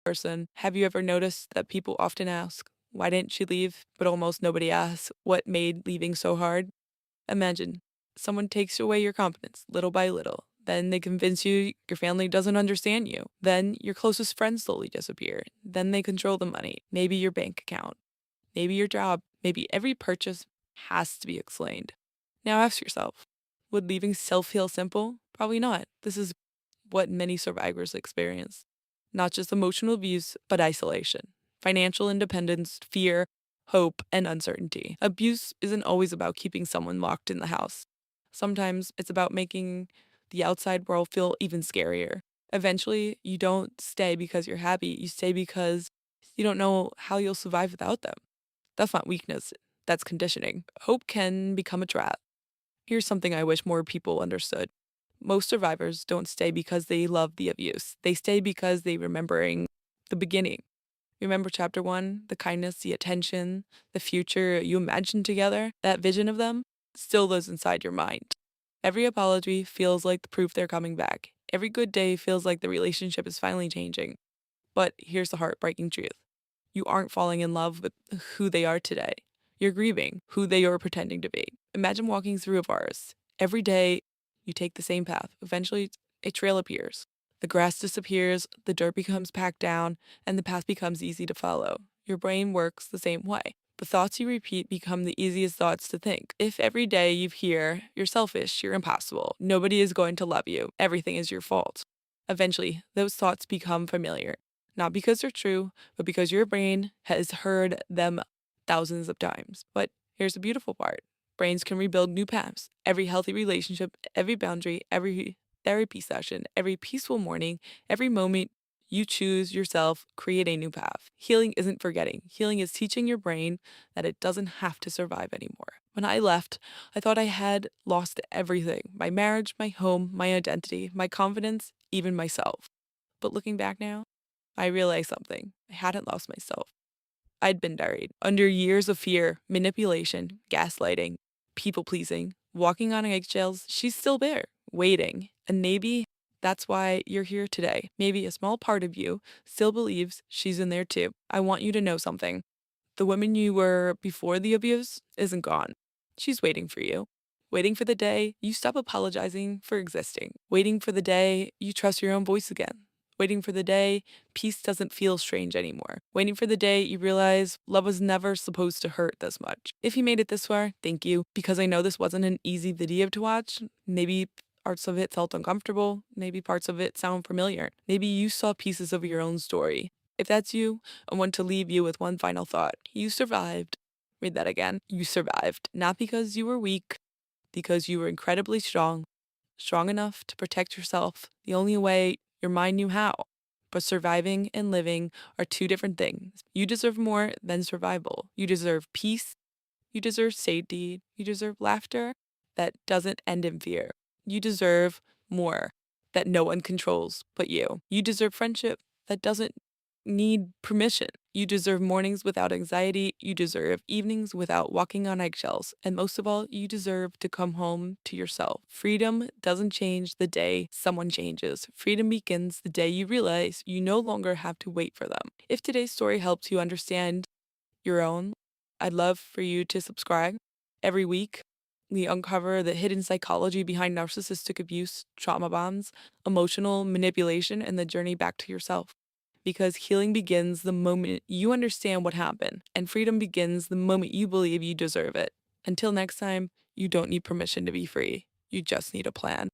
person. Have you ever noticed that people often ask, why didn't she leave? But almost nobody asks, what made leaving so hard? Imagine someone takes away your confidence little by little. Then they convince you your family doesn't understand you. Then your closest friends slowly disappear. Then they control the money, maybe your bank account, maybe your job, maybe every purchase has to be explained. Now ask yourself, would leaving self feel simple? Probably not. This is what many survivors experience. Not just emotional abuse, but isolation, financial independence, fear, hope, and uncertainty. Abuse isn't always about keeping someone locked in the house. Sometimes it's about making the outside world feel even scarier. Eventually, you don't stay because you're happy, you stay because you don't know how you'll survive without them. That's not weakness, that's conditioning. Hope can become a trap. Here's something I wish more people understood. Most survivors don't stay because they love the abuse. They stay because they remembering the beginning. Remember chapter 1, the kindness, the attention, the future you imagined together? That vision of them still lives inside your mind. Every apology feels like the proof they're coming back. Every good day feels like the relationship is finally changing. But here's the heartbreaking truth. You aren't falling in love with who they are today. You're grieving who they are pretending to be. Imagine walking through a forest. Every day, you take the same path. Eventually, a trail appears. The grass disappears, the dirt becomes packed down, and the path becomes easy to follow. Your brain works the same way. The thoughts you repeat become the easiest thoughts to think. If every day you hear, you're selfish, you're impossible, nobody is going to love you, everything is your fault. Eventually, those thoughts become familiar. Not because they're true, but because your brain has heard them thousands of times. But here's the beautiful part. Brains can rebuild new paths. Every healthy relationship, every boundary, every therapy session, every peaceful morning, every moment you choose yourself, create a new path. Healing isn't forgetting. Healing is teaching your brain that it doesn't have to survive anymore. When I left, I thought I had lost everything. My marriage, my home, my identity, my confidence, even myself. But looking back now, I realized something. I hadn't lost myself. I'd been buried under years of fear, manipulation, gaslighting, people pleasing, walking on eggshells. She's still there, waiting. And maybe that's why you're here today. Maybe a small part of you still believes she's in there too. I want you to know something. The woman you were before the abuse isn't gone. She's waiting for you. Waiting for the day you stop apologizing for existing. Waiting for the day you trust your own voice again. Waiting for the day peace doesn't feel strange anymore. Waiting for the day you realize love was never supposed to hurt this much. If you made it this far, thank you, because I know this wasn't an easy video to watch. Maybe parts of it felt uncomfortable. Maybe parts of it sound familiar. Maybe you saw pieces of your own story. If that's you, I want to leave you with one final thought. You survived. Read that again. You survived. Not because you were weak, because you were incredibly strong. Strong enough to protect yourself the only way your mind knew how. But surviving and living are two different things. You deserve more than survival. You deserve peace. You deserve safety. You deserve laughter that doesn't end in fear. You deserve more that no one controls but you. You deserve friendship that doesn't need permission. You deserve mornings without anxiety. You deserve evenings without walking on eggshells. And most of all, you deserve to come home to yourself. Freedom doesn't change the day someone changes. Freedom begins the day you realize you no longer have to wait for them. If today's story helps you understand your own, I'd love for you to subscribe. Every week, we uncover the hidden psychology behind narcissistic abuse, trauma bonds, emotional manipulation, and the journey back to yourself. Because healing begins the moment you understand what happened, and freedom begins the moment you believe you deserve it. Until next time, you don't need permission to be free. You just need a plan.